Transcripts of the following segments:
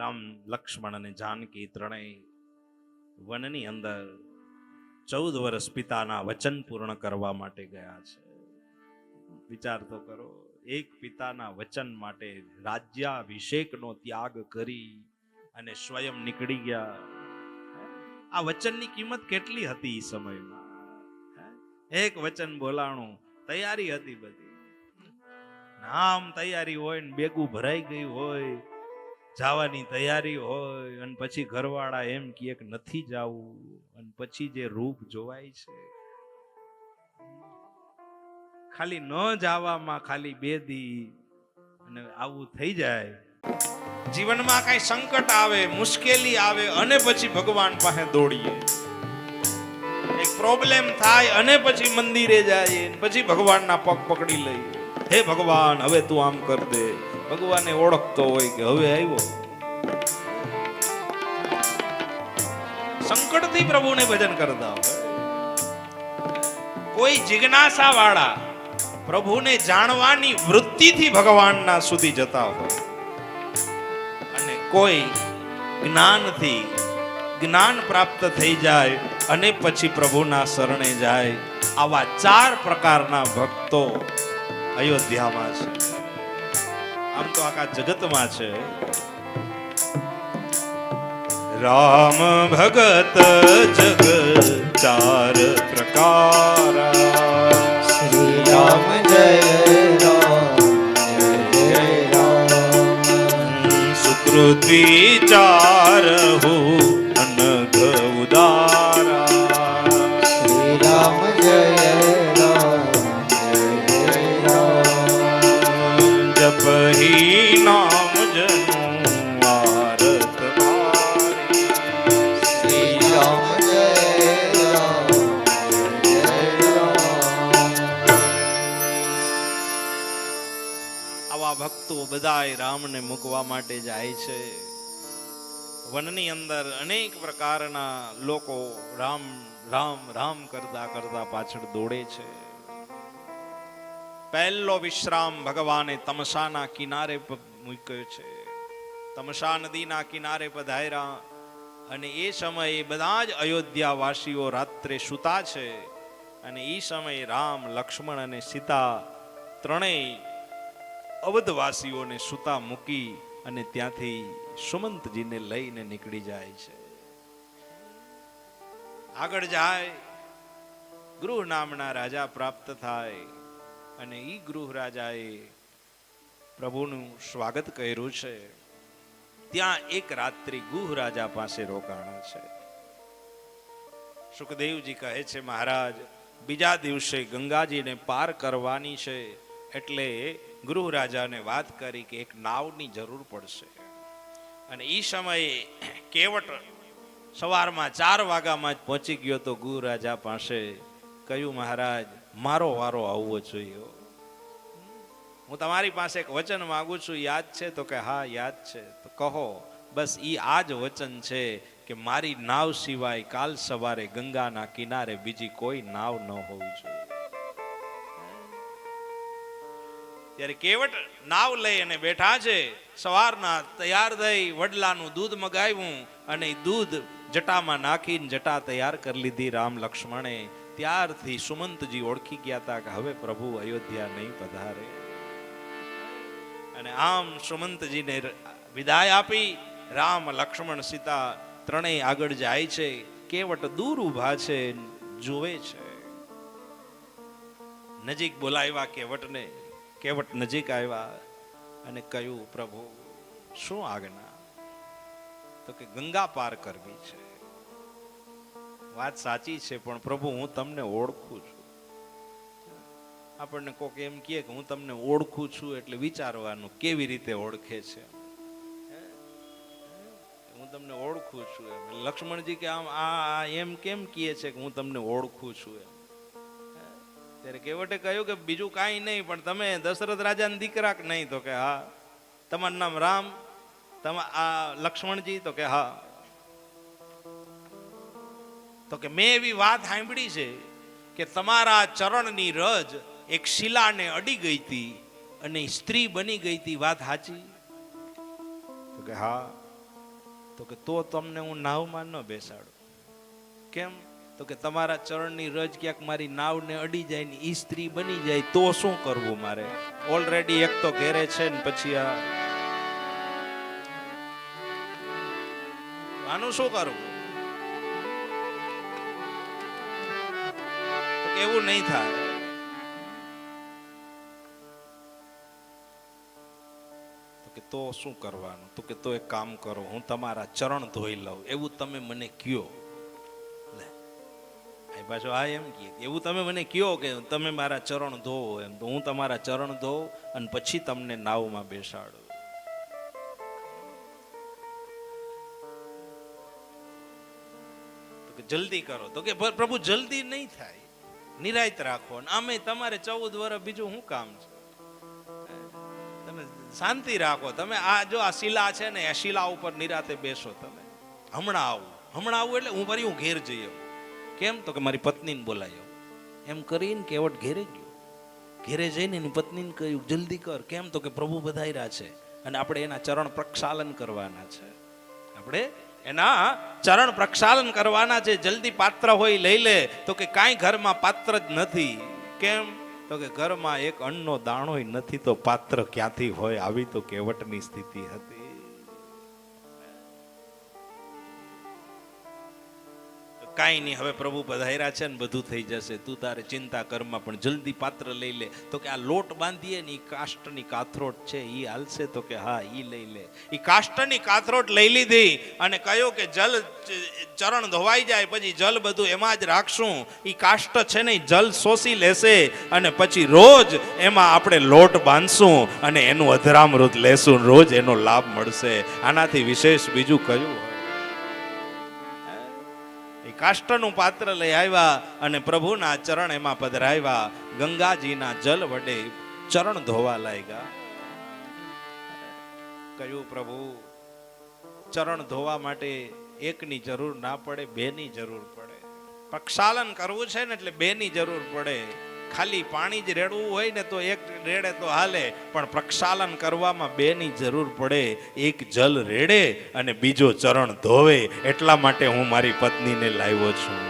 રામ લક્ષ્મણ અને જાનકી ત્રણેય વનની અંદર 14 વર્ષ પિતાના વચન પૂર્ણ કરવા માટે ગયા છે. વિચાર તો કરો, એક પિતાના વચન માટે રાજ્યાભિષેકનો ત્યાગ કરી અને સ્વયં નીકળી ગયા. આ વચનની કિંમત કેટલી હતી એ સમયમાં? એક વચન બોલાણું, તૈયારી હતી બધી, નામ તૈયારી હોય ને બેગું ભરાઈ ગઈ હોય, જવાની તૈયારી હોય, અને પછી ઘરવાળા એમ કહે કે નથી જાવું, અને પછી જે રૂપ જોવાય છે, ખાલી ન જવામાં ખાલી 2 દી અને આવું થઈ જાય. જીવનમાં કઈ સંકટ આવે, મુશ્કેલી આવે અને પછી ભગવાન પાસે દોડીએ, એક પ્રોબ્લેમ થાય અને પછી મંદિરે જાય, પછી ભગવાનના પગ પકડી લઈએ, હે ભગવાન હવે તું આમ કર દે. ભગવાને ઓળખતો હોય કે હવે આવ્યો. સંકટથી પ્રભુને ભજન કરતા હોય. કોઈ જિજ્ઞાસા વાળા પ્રભુને જાણવાની વૃત્તિથી ભગવાનના સુધી જતા હોય, અને કોઈ જ્ઞાનથી જ્ઞાન પ્રાપ્ત થઈ જાય અને પછી પ્રભુના શરણે જાય. આવા 4 પ્રકારના ભક્તો અયોધ્યામાં છે. આમ તો આખા જગતમાં છે. રામ ભગત જગ 4 પ્રકારા, શ્રી રામ જય રામ જય રામ. સુકૃતિ 4 અનઘ ઉદારા, શ્રી રામ જય રામ જય રામ. જપહી નામ જનું આરત ભારી, શ્રી રામ જય રામ જય રામ. આવા ભક્તો બધાય રામને મૂકવા માટે જાય છે. વનની અંદર અનેક પ્રકારના લોકો રામ રામ રામ કરતા કરતા પાછળ દોડે છે. પહેલો વિશ્રામ ભગવાને તમસાના કિનારે મૂક્યો છે. તમસા નદીના કિનારે પધાર્યા, અને એ સમયે બધા જ અયોધ્યા વાસીઓ રાત્રે સૂતા છે. અને એ સમયે રામ, લક્ષ્મણ અને સીતા ત્રણેય અવધવાસીઓને સૂતા મૂકી અને ત્યાંથી સુમંતજીને લઈને નીકળી જાય છે. આગળ જાય, ગૃહ નામના રાજા પ્રાપ્ત થાય, અને ઈ ગૃહ રાજાએ પ્રભુનું સ્વાગત કર્યું છે. ત્યાં એક રાત્રિ ગુહ રાજા પાસે રોકાણા છે. સુખદેવજી કહે છે, મહારાજ બીજા દિવસે ગંગાજીને પાર કરવાની છે, એટલે ગૃહ રાજાને વાત કરી કે એક નાવની જરૂર પડશે. અને એ સમયે કેવટ સવારમાં 4 વાગ્યામાં જ પહોંચી ગયો તો ગુહ રાજા પાસે. કહ્યું, મહારાજ મારો વારો આવવો જોઈએ, હું તમારી પાસે એક વચન માંગુ છું, યાદ છે? તો કે હા યાદ છે. તો કહો. બસ ઈ આ જ વચન છે કે મારી નાવ સિવાય કાલ સવારે ગંગાના કિનારે બીજી કોઈ નાવ ન હોવી જોઈએ. ત્યારે કેવટ નાવ લઈ અને બેઠા છે. સવારના તૈયાર થઈ વડલાનું દૂધ મગાવ્યું, અને દૂધ જટામાં નાખીને જટા તૈયાર કરી લીધી રામ લક્ષ્મણે. ત્યારથી સુમંતજી ઓળખી ગયા હતા કે હવે પ્રભુ અયોધ્યા નહીં પધારે. અને આમ સુમંતજીને વિદાય આપી રામ, લક્ષ્મણ, સીતા ત્રણેય આગળ જાય છે. કેવટ દૂર ઊભા છે, જુએ છે. નજીક બોલાવ્યા કેવટને. કેવટ નજીક આવ્યા અને કહ્યું, પ્રભુ શું આજ્ઞા? તો કે ગંગા પાર કરવી છે. વાત સાચી છે, પણ પ્રભુ હું તમને ઓળખું છું. આપણને કોક એમ કહે કે હું તમને ઓળખું છું, એટલે વિચારવાનું કેવી રીતે ઓળખે છે. હું તમને ઓળખું છું એમ. લક્ષ્મણજી કે આમ આ એમ કેમ કહે છે કે હું તમને ઓળખું છું એમ? ત્યારે કેવટે કહ્યું કે બીજું કાંઈ નહીં, પણ તમે દશરથ રાજાના દીકરા કે નહીં? તો કે હા. તમારું નામ રામ? આ લક્ષ્મણજી? તો કે હા. તો કે મેં એવી વાત સાંભળી છે કે તમારા ચરણની રજ એક શિલાને અડી ગઈ હતી અને સ્ત્રી બની ગઈ હતી, વાત સાચી? તો કે હા. તો કે તો તમને હું નાવમાં ન બેસાડું. કેમ? તો કે તમારા ચરણની રજ ક્યાંક મારી નાવને અડી જાય ને ઈ સ્ત્રી બની જાય તો શું કરવું મારે? ઓલરેડી એક તો ઘેરે છે ને પછી આનું શું કરવું? તો કે એવું નહીં થાય. તો શું કરવાનું? તો કે તો એક કામ કરો, હું તમારા ચરણ ધોઈ લઉં એવું તમે મને કયો. લે આ પાછો આ એમ કે એવું તમે મને કયો કે તમે મારા ચરણ ધોવો એમ, તો હું તમારા ચરણ ધોઉં અને પછી તમને નાવમાં બેસાડું. તો કે જલ્દી કરો. તો કે પ્રભુ જલ્દી નહીં થાય, નિરાયત રાખો. આમે તમારે 14 વર્ષ બીજું શું કામ છે? તમે શાંતિ રાખો. તમે આ જો આ શિલા છે ને, આ શિલા ઉપર નિરાતે બેસો. તમે હમણાં આવું એટલે હું ફરી ઘેર જઈ આવું. કેમ? તો કે મારી પત્નીને બોલાયો. એમ કરીને કેવટ ઘેરે ગયો. ઘેરે જઈને એની પત્નીને કહ્યું જલ્દી કર. કેમ? તો કે પ્રભુ પધાર્યા છે અને આપણે એના ચરણ પ્રક્ષાલન કરવાના છે. આપણે એના ચરણ પ્રક્ષાલન કરવાના છે. જલ્દી પાત્ર હોય લઈ લે. તો કે કાંઈ ઘરમાં પાત્ર જ નથી. કેમ? તો કે ઘરમાં એક અન્નનો દાણોય નથી તો પાત્ર ક્યાંથી હોય? આવી તો કેવટની સ્થિતિ હતી. કાંઈ નહીં, હવે પ્રભુ પધાર્યા છે ને બધું થઈ જશે, તું તારે ચિંતા કરમાં, પણ જલ્દી પાત્ર લઈ લે. તો કે આ લોટ બાંધીએ ને એ કાષ્ટની કાથરોટ છે એ હાલશે? તો કે હા એ લઈ લે. એ કાષ્ટની કાથરોટ લઈ લીધી અને કહ્યું કે જલ ચરણ ધોવાઈ જાય પછી જલ બધું એમાં જ રાખશું. એ કાષ્ટ છે ને જલ શોષી લેશે અને પછી રોજ એમાં આપણે લોટ બાંધશું અને એનું અધરામૃત લેશું, રોજ એનો લાભ મળશે. આનાથી વિશેષ બીજું કયું? કાષ્ટનું પાત્ર લઈ આવ્યા અને પ્રભુના ચરણ એમાં પધરાવ્યા. ગંગાજીના જલ વડે ચરણ ધોવા લાગ્યા. કહ્યું પ્રભુ ચરણ ધોવા માટે એકની જરૂર ના પડે, બેની જરૂર પડે. પ્રક્ષાલન કરવું છે ને એટલે બેની જરૂર પડે. ખાલી પાણી જ રેડવું હોય ને તો એક રેડે તો હાલે, પણ પ્રક્ષાલન કરવામાં બેની જરૂર પડે. એક જલ રેડે અને બીજો ચરણ ધોવે. એટલા માટે હું મારી પત્નીને લાવ્યો છું.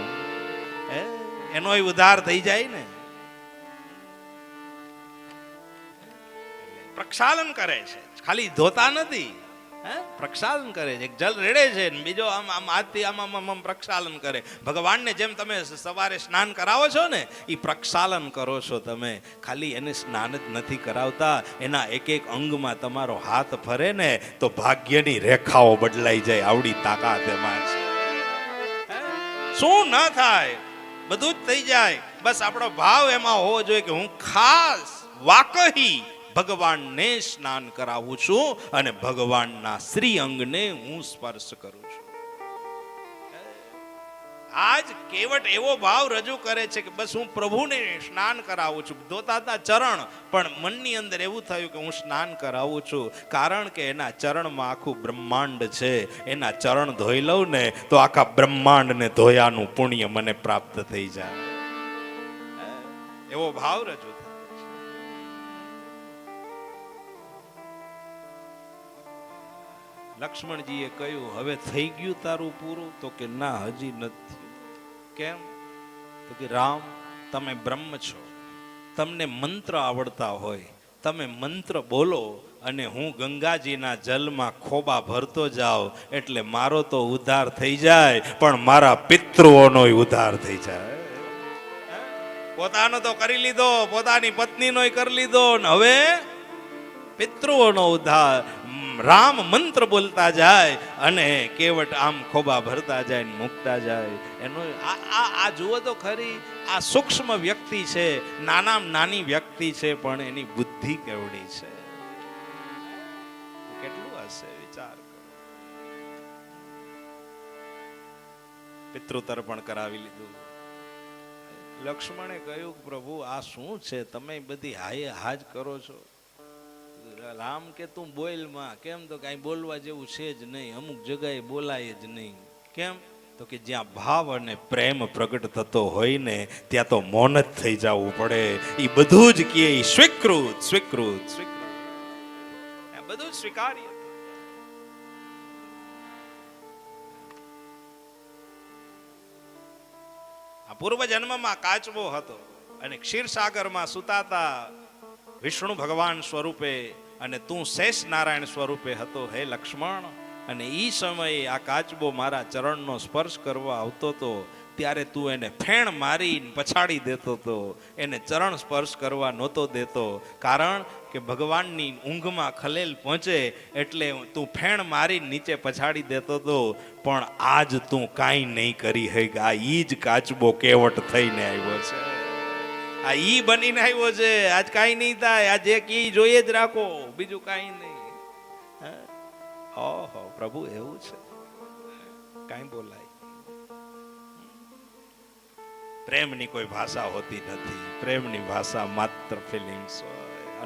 એનોય ઉદ્ધાર થઈ જાય ને. પ્રક્ષાલન કરે છે, ખાલી ધોતા નથી. પ્રક્ષાલન કરે છે. એક જલ રેડે છે ને બીજો આમ હાથથી આમ પ્રક્ષાલન કરે. ભગવાનને જેમ તમે સવારે સ્નાન કરાવો છો ને એ પ્રક્ષાલન કરો છો તમે. ખાલી એને સ્નાન જ નથી કરાવતા, એના એક એક અંગમાં તમારો હાથ ફરે ને તો ભાગ્યની રેખાઓ બદલાઈ જાય. આવડી તાકાત એમાં છે. શું ન થાય? બધું જ થઈ જાય. બસ આપણો ભાવ એમાં હોવો જોઈએ કે હું ખાસ વાકહી ભગવાનને સ્નાન કરાવું છું અને ભગવાનના શ્રી અંગને હું સ્પર્શ કરું છું. આજ કેવટ એવો ભાવ રજૂ કરે છે કે બસ હું પ્રભુને સ્નાન કરાવું છું. ધોતા હતા ચરણ, પણ મનની અંદર એવું થયું કે હું સ્નાન કરાવું છું, કારણ કે એના ચરણમાં આખું બ્રહ્માંડ છે. એના ચરણ ધોઈ લઉં ને તો આખા બ્રહ્માંડને ધોયાનું પુણ્ય મને પ્રાપ્ત થઈ જાય. એવો ભાવ રજૂ થાય. લક્ષ્મણજીએ કહ્યું હવે થઈ ગયું તારું પૂરું? તો કે ના, હજી નથી. કેમ? તો કે રામ તમે બ્રહ્મ છો, તમને મંત્ર આવડતા હોય, તમે મંત્ર બોલો અને હું ગંગાજીના જલમાં ખોબા ભરતો જાઉં એટલે મારો તો ઉદ્ધાર થઈ જાય, પણ મારા પિતૃઓનો ઉદ્ધાર થઈ જાય. પોતાનો તો કરી લીધો, પોતાની પત્નીનો કરી લીધો, હવે પિતૃઓનો ઉદ્ધાર. રામ મંત્ર બોલતા જાય અને કેવટ આમ ખોબા ભરતા જાય ને મૂકતા જાય. એનો આ જુઓ તો ખરી, આ સૂક્ષ્મ વ્યક્તિ છે, નાની વ્યક્તિ છે, પણ એની બુદ્ધિ કેવડી છે. કેટલું હશે વિચાર કરો. પિતૃ તર્પણ કરાવી લીધું. લક્ષ્મણે કહ્યું પ્રભુ આ શું છે, તમે બધી હાય હાજ કરો છો? રામ કે તું બોલ માં. કેમ? તો કઈ બોલવા જેવું છે જ નહીં, અમુક જગ્યાએ બોલાય જ નહીં. કેમ? તો કે જ્યાં ભાવ અને પ્રેમ પ્રગટ થતો હોય ને ત્યાં તો મૌન જ થઈ જવું પડે. એ બધું જ કે સ્વીકૃત સ્વીકૃત સ્વીકૃત, બધું જ સ્વીકાર્ય. પૂર્વજન્મમાં કાચબો હતો અને ક્ષીરસાગરમાં સુતાતા વિષ્ણુ ભગવાન સ્વરૂપે અને તું શેષ નારાયણ સ્વરૂપે હતો હે લક્ષ્મણ. અને ઈ સમયે આ કાચબો મારા ચરણનો સ્પર્શ કરવા આવતો હતો ત્યારે તું એને ફેણ મારી પછાડી દેતો હતો, એને ચરણ સ્પર્શ કરવા નહોતો દેતો. કારણ કે ભગવાનની ઊંઘમાં ખલેલ પહોંચે એટલે તું ફેણ મારી નીચે પછાડી દેતો હતો. પણ આજ તું કાંઈ નહીં કરી હક. આ ઈ જ કાચબો કેવટ થઈને આવ્યો છે, આ ઈ બનીને આવ્યો છે. આજ કાંઈ નહીં થાય, આજ એક ઈ જોઈએ જ રાખો, બીજું કાંઈ નહીં. ઓહો પ્રભુ એવું છે, કાંઈ બોલાય. પ્રેમની કોઈ ભાષા હોતી નથી, પ્રેમની ભાષા માત્ર ફિલિંગ્સ હોય.